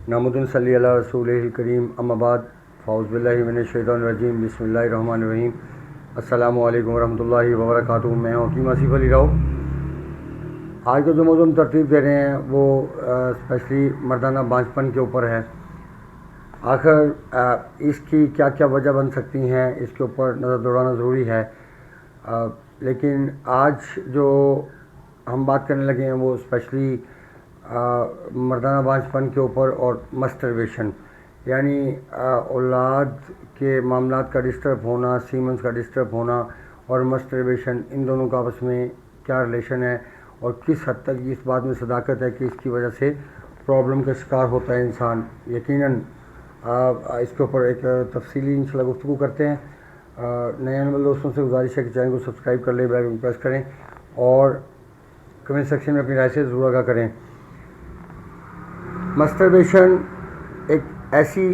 نحمد صلی اللہ رسول الکریم اما بعد فاعوذ باللہ من الشیطان الرجیم بسم اللہ الرحمن الرحیم السلام علیکم ورحمۃ اللہ وبرکاتہ۔ میں ہوں حکیم آصف علی راؤ۔ آج کا جو موضوع ہم ترتیب دے رہے ہیں وہ اسپیشلی مردانہ بانجھپن کے اوپر ہے۔ آخر اس کی کیا کیا وجہ بن سکتی ہیں، اس کے اوپر نظر دوڑانا ضروری ہے۔ لیکن آج جو ہم بات کرنے لگے ہیں وہ اسپیشلی مردانہ بانجھپن کے اوپر اور مسٹربیشن، یعنی اولاد کے معاملات کا ڈسٹرب ہونا، سیمنز کا ڈسٹرب ہونا اور مسٹربیشن، ان دونوں کا آپس میں کیا ریلیشن ہے اور کس حد تک اس بات میں صداقت ہے کہ اس کی وجہ سے پرابلم کا شکار ہوتا ہے انسان۔ یقیناً اس کے اوپر ایک تفصیلی انشاءاللہ گفتگو کرتے ہیں۔ نئے آنے والے دوستوں سے گزارش ہے کہ چینل کو سبسکرائب کر لیں، بیل آئیکن پریس کریں اور کمنٹ سیکشن میں اپنی رائے سے ضرور آگاہ کریں۔ مسٹربیشن ایک ایسی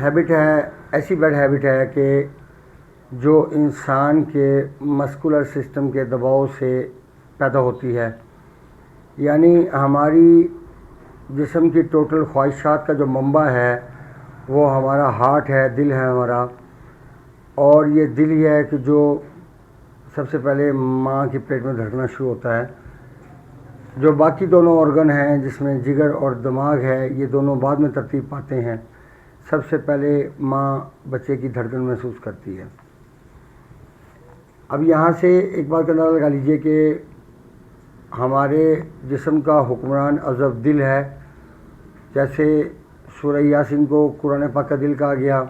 ہیبٹ ہے، ایسی بیڈ ہیبٹ ہے کہ جو انسان کے مسکولر سسٹم کے دباؤ سے پیدا ہوتی ہے، یعنی ہماری جسم کی ٹوٹل خواہشات کا جو منبع ہے وہ ہمارا ہارٹ ہے، دل ہے ہمارا، اور یہ دل ہی ہے کہ جو سب سے پہلے ماں کے پیٹ میں دھڑکنا شروع ہوتا ہے۔ جو باقی دونوں آرگن ہیں جس میں جگر اور دماغ ہے، یہ دونوں بعد میں ترتیب پاتے ہیں۔ سب سے پہلے ماں بچے کی دھڑکن محسوس کرتی ہے۔ اب یہاں سے ایک بات کا اندازہ لگا لیجئے کہ ہمارے جسم کا حکمران عضو دل ہے۔ جیسے سورہ یاسین کو قرآن پاک کا دل کہا گیا،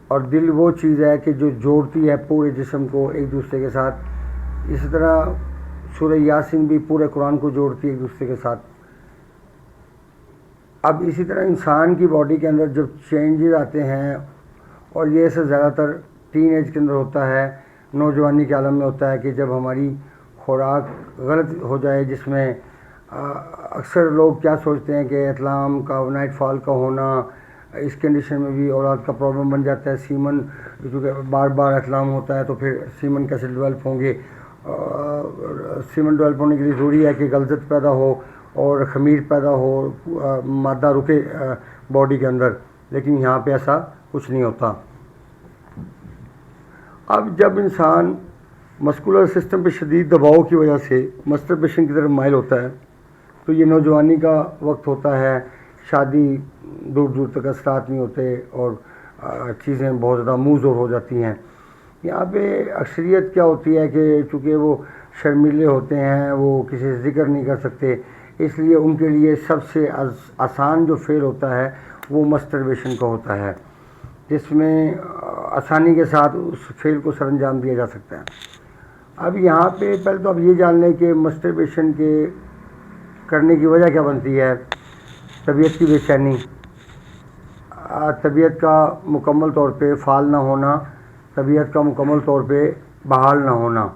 اور دل وہ چیز ہے کہ جو جوڑتی ہے پورے جسم کو ایک دوسرے کے ساتھ۔ اسی طرح سورہ یاسین بھی پورے قرآن کو جوڑتی ہے ایک دوسرے کے ساتھ۔ اب اسی طرح انسان کی باڈی کے اندر جب چینجز آتے ہیں، اور یہ ایسا زیادہ تر ٹین ایج کے اندر ہوتا ہے، نوجوانی کے عالم میں ہوتا ہے کہ جب ہماری خوراک غلط ہو جائے، جس میں اکثر لوگ کیا سوچتے ہیں کہ احتلام کا، نائٹ فال کا ہونا، اس کنڈیشن میں بھی اولاد کا پرابلم بن جاتا ہے۔ سیمن کیونکہ بار بار احتلام ہوتا ہے تو پھر سیمن کیسے ڈیولپ ہوں گے؟ سیمن ڈیولپ ہونے کے لیے ضروری ہے کہ غلظت پیدا ہو اور خمیر پیدا ہو، مادہ رکے باڈی کے اندر، لیکن یہاں پہ ایسا کچھ نہیں ہوتا۔ اب جب انسان مسکولر سسٹم پہ شدید دباؤ کی وجہ سے مسٹربیشن کی طرف مائل ہوتا ہے تو یہ نوجوانی کا وقت ہوتا ہے، شادی دور دور تک اثرات نہیں ہوتے اور چیزیں بہت زیادہ منہ زور ہو جاتی ہیں۔ یہاں پہ اکثریت کیا ہوتی ہے کہ چونکہ وہ شرمیلے ہوتے ہیں، وہ کسی سے ذکر نہیں کر سکتے، اس لیے ان کے لیے سب سے آسان جو فعل ہوتا ہے وہ مسٹربیشن کا ہوتا ہے، جس میں آسانی کے ساتھ اس فعل کو سر انجام دیا جا سکتا ہے۔ اب یہاں پہ پہلے تو آپ یہ جان لیں کہ مسٹربیشن کے کرنے کی وجہ کیا بنتی ہے۔ طبیعت کی بے چینی، طبیعت کا مکمل طور پہ فعال نہ ہونا، طبیعت کا مکمل طور پہ بحال نہ ہونا۔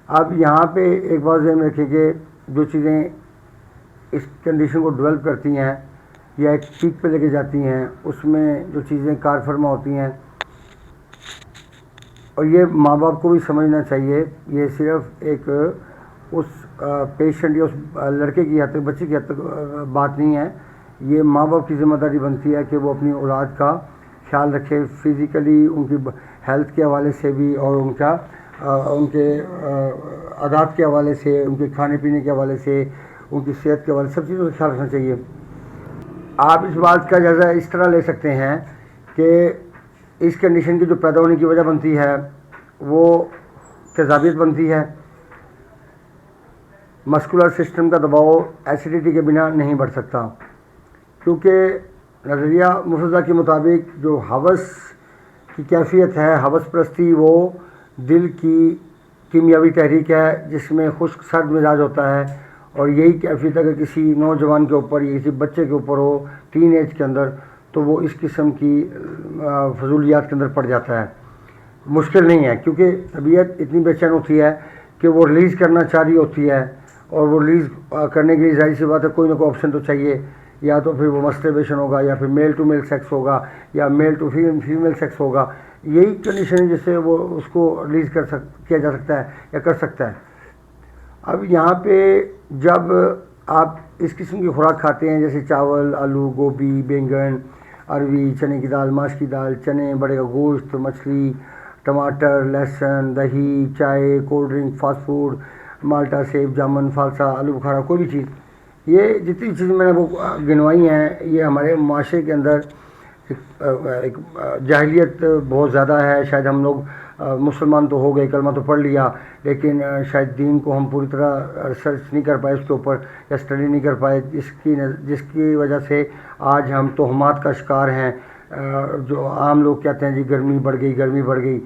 اب یہاں پہ ایک بات ذہن میں رکھیں کہ جو چیزیں اس کنڈیشن کو ڈیولپ کرتی ہیں یا ایک پیک پہ لے کے جاتی ہیں، اس میں جو چیزیں کار فرما ہوتی ہیں، اور یہ ماں باپ کو بھی سمجھنا چاہیے، یہ صرف ایک اس پیشنٹ یا اس لڑکے کی حد تک، بچے کی حد تک بات نہیں ہے، یہ ماں باپ کی ذمہ داری بنتی ہے کہ وہ اپنی اولاد کا خیال رکھے، فزیکلی ان کی ہیلتھ کے حوالے سے بھی، اور ان کے عادات کے حوالے سے، ان کے کھانے پینے کے حوالے سے، ان کی صحت کے حوالے سے، سب چیزوں کا خیال رکھنا چاہیے۔ آپ اس بات کا جائزہ اس طرح لے سکتے ہیں کہ اس کنڈیشن کی جو پیدا ہونے کی وجہ بنتی ہے وہ تیزابیت بنتی ہے۔ مسکولر سسٹم کا دباؤ ایسیڈیٹی کے بنا نہیں بڑھ سکتا، کیونکہ نظریہ مفروضہ کے مطابق جو ہوس کی کیفیت ہے، ہوس پرستی، وہ دل کی کیمیاوی تحریک ہے جس میں خشک سرد مزاج ہوتا ہے، اور یہی کیفیت اگر کسی نوجوان کے اوپر یا کسی بچے کے اوپر ہو ٹین ایج کے اندر تو وہ اس قسم کی فضولیات کے اندر پڑ جاتا ہے۔ مشکل نہیں ہے، کیونکہ طبیعت اتنی بے چین ہوتی ہے کہ وہ ریلیز کرنا چاہ رہی ہوتی ہے، اور وہ ریلیز کرنے کے لیے ظاہر سی بات ہے کوئی نہ کوئی آپشن تو چاہیے، یا تو پھر وہ مسٹربیشن ہوگا، یا پھر میل ٹو میل سیکس ہوگا، یا میل ٹو فیمیل سیکس ہوگا۔ یہی کنڈیشن جس سے وہ اس کو ریلیز کیا جا سکتا ہے یا کر سکتا ہے۔ اب یہاں پہ جب آپ اس قسم کی خوراک کھاتے ہیں جیسے چاول، آلو، گوبھی، بینگن، اروی، چنے کی دال، ماش کی دال، چنے، بڑے کا گوشت، مچھلی، ٹماٹر، لہسن، دہی، چائے، کولڈ ڈرنک، فاسٹ فوڈ، مالٹا، سیب، جامن، فالسا، آلو بخارا، کوئی بھی چیز، یہ جتنی چیزیں میں نے وہ گنوائی ہیں، یہ ہمارے معاشرے کے اندر ایک جاہلیت بہت زیادہ ہے. شاید ہم لوگ مسلمان تو ہو گئے، کلمہ تو پڑھ لیا، لیکن شاید دین کو ہم پوری طرح ریسرچ نہیں کر پائے اس کے اوپر، یا اسٹڈی نہیں کر پائے، جس کی وجہ سے آج ہم تہمات کا شکار ہیں. جو عام لوگ کہتے ہیں جی گرمی بڑھ گئی، گرمی بڑھ گئی.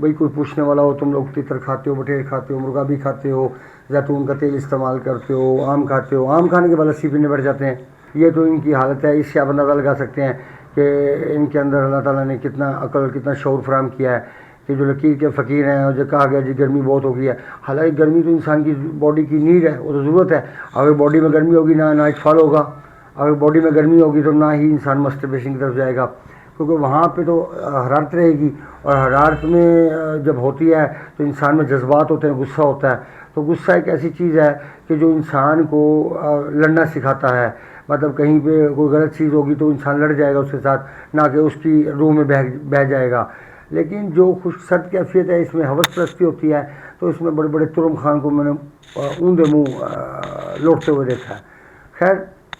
بھئی کوئی پوچھنے والا ہو تم لوگ تتر کھاتے ہو، بٹیر کھاتے ہو، مرغا بھی کھاتے ہو، زیتون کا تیل استعمال کرتے ہو، آم کھاتے ہو، آم کھانے کے بعد لسی پینے بیٹھ جاتے ہیں. یہ تو ان کی حالت ہے. اس سے آپ اندازہ لگا سکتے ہیں کہ ان کے اندر اللہ تعالیٰ نے کتنا عقل، کتنا شعور فراہم کیا ہے کہ جو لکیر کے فقیر ہیں اور جو کہا گیا جی گرمی بہت ہو گئی ہے. حالانکہ گرمی تو انسان کی باڈی کی نیڈ ہے، وہ تو ضرورت ہے. اگر باڈی میں گرمی ہوگی نہ نائٹ فال ہوگا، اگر باڈی میں گرمی ہوگی تو نہ ہی انسان مسٹربیشن کی طرف جائے گا، کیونکہ وہاں پہ تو حرارت رہے گی. اور حرارت میں جب ہوتی ہے تو انسان میں جذبات ہوتے ہیں، غصہ ہوتا ہے. تو غصہ ایک ایسی چیز ہے کہ جو انسان کو لڑنا سکھاتا ہے. مطلب کہیں پہ کوئی غلط چیز ہوگی تو انسان لڑ جائے گا اس کے ساتھ، نہ کہ اس کی روح میں بہہ جائے گا. لیکن جو خشک سرد کیفیت ہے اس میں حوث پرستی ہوتی ہے، تو اس میں بڑے بڑے ترم خان کو میں نے اوندے منہ لوٹتے ہوئے دیکھا ہے. خیر،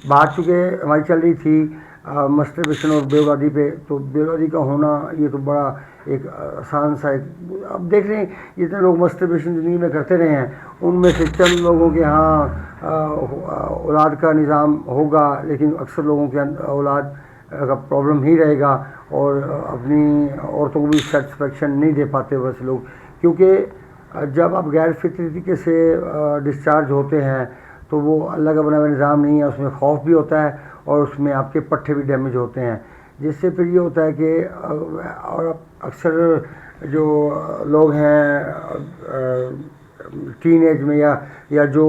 بات چونکہ ہماری چل رہی تھی مسٹربیشن اور بے اولادی پہ، تو بے اولادی کا ہونا یہ تو بڑا ایک آسان سا اب دیکھ رہے ہیں جتنے لوگ مسٹربیشن زندگی میں کرتے رہے ہیں ان میں سے چند لوگوں کے ہاں اولاد کا نظام ہوگا، لیکن اکثر لوگوں کے اولاد کا پرابلم ہی رہے گا، اور اپنی عورتوں کو بھی سیٹسفیکشن نہیں دے پاتے ویسے لوگ. کیونکہ جب آپ غیر فطری طریقے سے ڈسچارج ہوتے ہیں تو وہ اللہ کا بنا ہوا نظام نہیں ہے. اس میں خوف بھی ہوتا ہے اور اس میں آپ کے پٹھے بھی ڈیمیج ہوتے ہیں، جس سے پھر یہ ہوتا ہے کہ اور اکثر جو لوگ ہیں ٹین ایج میں یا جو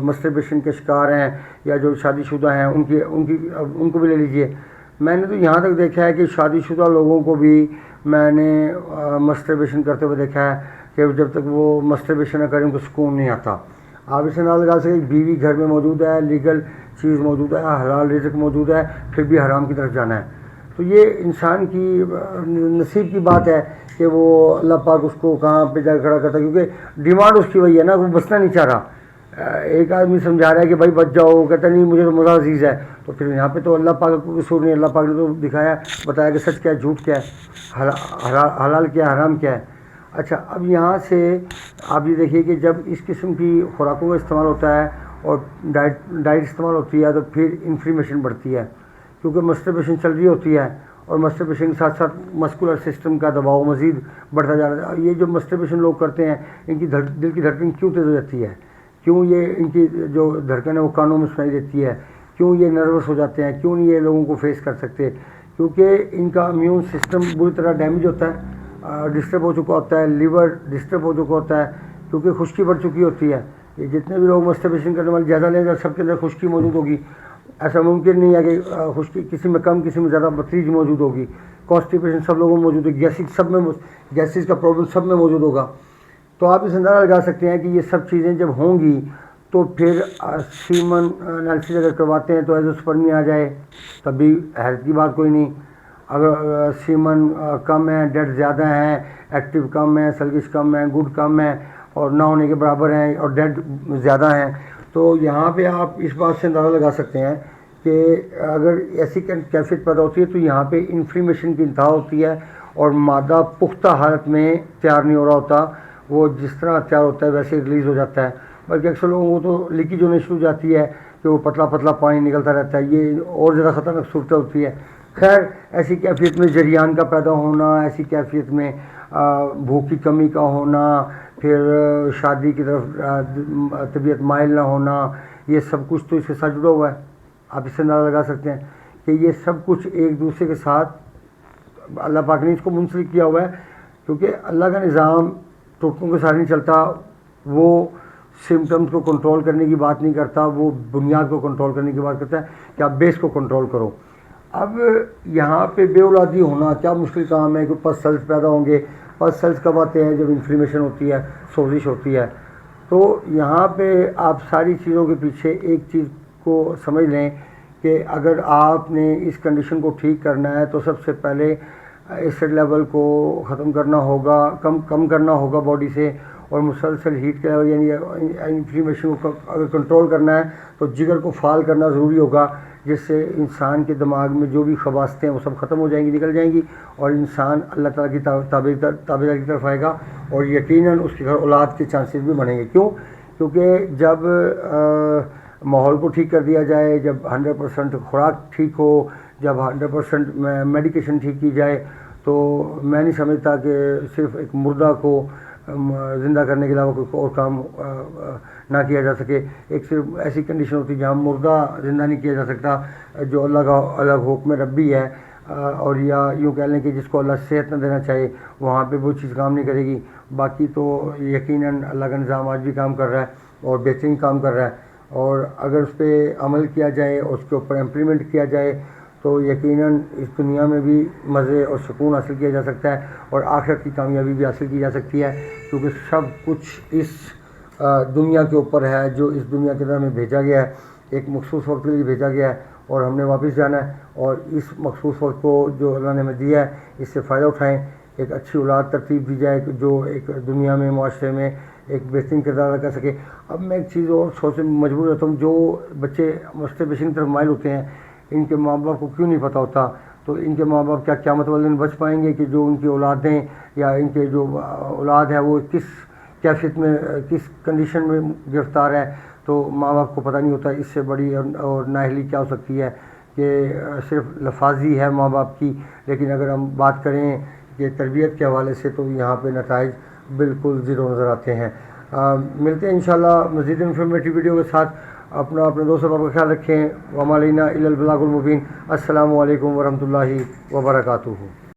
مسٹربیشن کے شکار ہیں یا جو شادی شدہ ہیں ان کو بھی لے لیجئے. میں نے تو یہاں تک دیکھا ہے کہ شادی شدہ لوگوں کو بھی میں نے مسٹربیشن کرتے ہوئے دیکھا ہے کہ جب تک وہ مسٹربیشن نہ کریں ان کو سکون نہیں آتا. آپ اسے نہ لگا سکیں، بیوی گھر میں موجود ہے، لیگل چیز موجود ہے، حلال رزق موجود ہے، پھر بھی حرام کی طرف جانا ہے. تو یہ انسان کی نصیب کی بات ہے کہ وہ اللہ پاک اس کو کہاں پہ جا کے کھڑا کرتا ہے، کیونکہ ڈیمانڈ اس کی وہی ہے نا، وہ بچنا نہیں چاہ رہا. ایک آدمی سمجھا رہا ہے کہ بھائی بچ جاؤ، وہ کہتا نہیں مجھے تو مزہ عزیز ہے. تو پھر یہاں پہ تو اللہ پاک کا کوئی قصور نہیں. اللہ پاک نے تو دکھایا، بتایا کہ سچ کیا ہے، جھوٹ کیا ہے، حلال کیا ہے، حرام کیا ہے. اچھا، اب یہاں سے آپ یہ دیکھیے کہ جب اس قسم کی خوراکوں کا استعمال ہوتا ہے اور ڈائٹ استعمال ہوتی ہے تو پھر انفلیمیشن بڑھتی ہے، کیونکہ مسٹربیشن چل رہی ہوتی ہے اور مسٹربیشن کے ساتھ ساتھ مسکولر سسٹم کا دباؤ مزید بڑھتا جا رہا ہے. یہ جو مسٹربیشن لوگ کرتے ہیں ان کی دل کی دھڑکن کیوں تیز ہو جاتی ہے، کیوں یہ ان کی جو دھڑکن ہے وہ کانوں میں سنائی دیتی ہے، کیوں یہ نروس ہو جاتے ہیں، کیوں نہیں یہ لوگوں کو فیس کر سکتے؟ کیونکہ ان کا امیون سسٹم بری طرح ڈیمیج ہوتا ہے، ڈسٹرب ہو چکا ہوتا ہے، لیور ڈسٹرب ہو چکا ہوتا ہے، کیونکہ خشکی بڑھ چکی ہوتی ہے. یہ جتنے بھی لوگ مسٹربیشن کرنے والے جائزہ لیں گے سب کے اندر خشکی موجود ہوگی. ایسا ممکن نہیں ہے کہ خشکی کسی میں کم کسی میں زیادہ بتریج موجود ہوگی. کانسٹیپیشن سب لوگوں میں موجود ہے، گیسز کا پرابلم سب میں موجود ہوگا. تو آپ اس اندازہ لگا سکتے ہیں کہ یہ سب چیزیں جب ہوں گی تو پھر سیمن انالیسس اگر کرواتے ہیں تو ایزوسپرمی آ جائے تب بھی حیرت کی بات کوئی نہیں. اگر سیمن کم ہے، ڈیٹ زیادہ ہیں، ایکٹیو کم ہے، سلگش کم ہے، گڈ کم ہے اور نہ ہونے کے برابر ہیں اور ڈیٹ زیادہ ہیں، تو یہاں پہ آپ اس بات سے اندازہ لگا سکتے ہیں کہ اگر ایسی کیفیت پیدا ہوتی ہے تو یہاں پہ انفلیمیشن کی انتہا ہوتی ہے اور مادہ پختہ حالت میں تیار نہیں ہو رہا ہوتا، وہ جس طرح تیار ہوتا ہے ویسے ریلیز ہو جاتا ہے. بلکہ اکثر لوگوں کو تو لیکیج ہونے شروع ہو جاتی ہے کہ وہ پتلا پتلا پانی نکلتا رہتا ہے. یہ اور زیادہ خطرناک صورت ہوتی ہے. خیر، ایسی کیفیت میں جریان کا پیدا ہونا، ایسی کیفیت میں بھوک کی کمی کا ہونا، پھر شادی کی طرف طبیعت مائل نہ ہونا، یہ سب کچھ تو اس کے ساتھ جڑا ہوا ہے. آپ اس سے اندازہ لگا سکتے ہیں کہ یہ سب کچھ ایک دوسرے کے ساتھ اللہ پاک نے اس کو منسلک کیا ہوا ہے. کیونکہ اللہ کا نظام ٹوٹکوں کے ساتھ نہیں چلتا، وہ سمٹمز کو کنٹرول کرنے کی بات نہیں کرتا، وہ بنیاد کو کنٹرول کرنے کی بات کرتا ہے کہ آپ بیس کو کنٹرول کرو. اب یہاں پہ بے اولادی ہونا کیا مشکل کام ہے کہ پس سیلز پیدا ہوں گے. پس سیلز کب آتے ہیں؟ جب انفلیمیشن ہوتی ہے، سوزش ہوتی ہے. تو یہاں پہ آپ ساری چیزوں کے پیچھے ایک چیز کو سمجھ لیں کہ اگر آپ نے اس کنڈیشن کو ٹھیک کرنا ہے تو سب سے پہلے ایسڈ لیول کو ختم کرنا ہوگا، کم کرنا ہوگا باڈی سے، اور مسلسل ہیٹ کے لیول یعنی انفلیمیشن کو اگر کنٹرول کرنا ہے تو جگر کو فعال کرنا ضروری ہوگا، جس سے انسان کے دماغ میں جو بھی خواصیں ہیں وہ سب ختم ہو جائیں گی، نکل جائیں گی، اور انسان اللہ تعالیٰ کی تابعداری کی طرف آئے گا، اور یقیناً اس کے گھر اولاد کے چانسز بھی بڑھیں گے۔ کیونکہ جب ماحول کو ٹھیک کر دیا جائے، جب 100% خوراک ٹھیک ہو، جب 100% میڈیکیشن ٹھیک کی جائے، تو میں نہیں سمجھتا کہ صرف ایک مردہ کو زندہ کرنے کے علاوہ کوئی اور کام نہ کیا جا سکے۔ ایک صرف ایسی کنڈیشن ہوتی ہے جہاں مردہ زندہ نہیں کیا جا سکتا، جو اللہ کا الگ حکم ربی ہے، اور یا یوں کہہ لیں کہ جس کو اللہ صحت نہ دینا چاہے وہاں پہ وہ چیز کام نہیں کرے گی۔ باقی تو یقیناً اللہ کا نظام آج بھی کام کر رہا ہے اور بہترین کام کر رہا ہے، اور اگر اس پہ عمل کیا جائے اور اس کے اوپر امپلیمنٹ کیا جائے تو یقیناً اس دنیا میں بھی مزے اور سکون حاصل کیا جا سکتا ہے، اور آخرت کی کامیابی بھی حاصل کی جا سکتی ہے، کیونکہ سب کچھ اس دنیا کے اوپر ہے، جو اس دنیا کے اندر ہمیں بھیجا گیا ہے، ایک مخصوص وقت کے لیے بھیجا گیا ہے، اور ہم نے واپس جانا ہے، اور اس مخصوص وقت کو جو اللہ نے ہمیں دیا ہے اس سے فائدہ اٹھائیں، ایک اچھی اولاد ترتیب دی جائے جو ایک دنیا میں، معاشرے میں ایک بہترین کردار ادا کر سکے۔ اب میں ایک چیز اور سوچنے میں مجبور ہوتا ہوں، جو بچے مسٹربیشن کی طرف مائل ہوتے ہیں، ان کے ماں باپ کو کیوں نہیں پتہ ہوتا؟ تو ان کے ماں باپ کیا قیامت والے دن بچ پائیں گے کہ جو ان کی اولادیں یا ان کے جو اولاد ہے وہ کس کیفیت میں، کس کنڈیشن میں گرفتار ہے؟ تو ماں باپ کو پتہ نہیں ہوتا۔ اس سے بڑی اور نااہلی کیا ہو سکتی ہے کہ صرف لفاظی ہے ماں باپ کی، لیکن اگر ہم بات کریں کہ تربیت کے حوالے سے تو یہاں پہ نتائج بالکل زیرو نظر آتے ہیں۔ ملتے ہیں انشاءاللہ مزید انفارمیٹیو ویڈیو کے ساتھ۔ اپنے دوست احباب کا خیال رکھیں۔ وما علینا الا البلاغ المبین۔ السلام علیکم ورحمۃ اللہ وبرکاتہ۔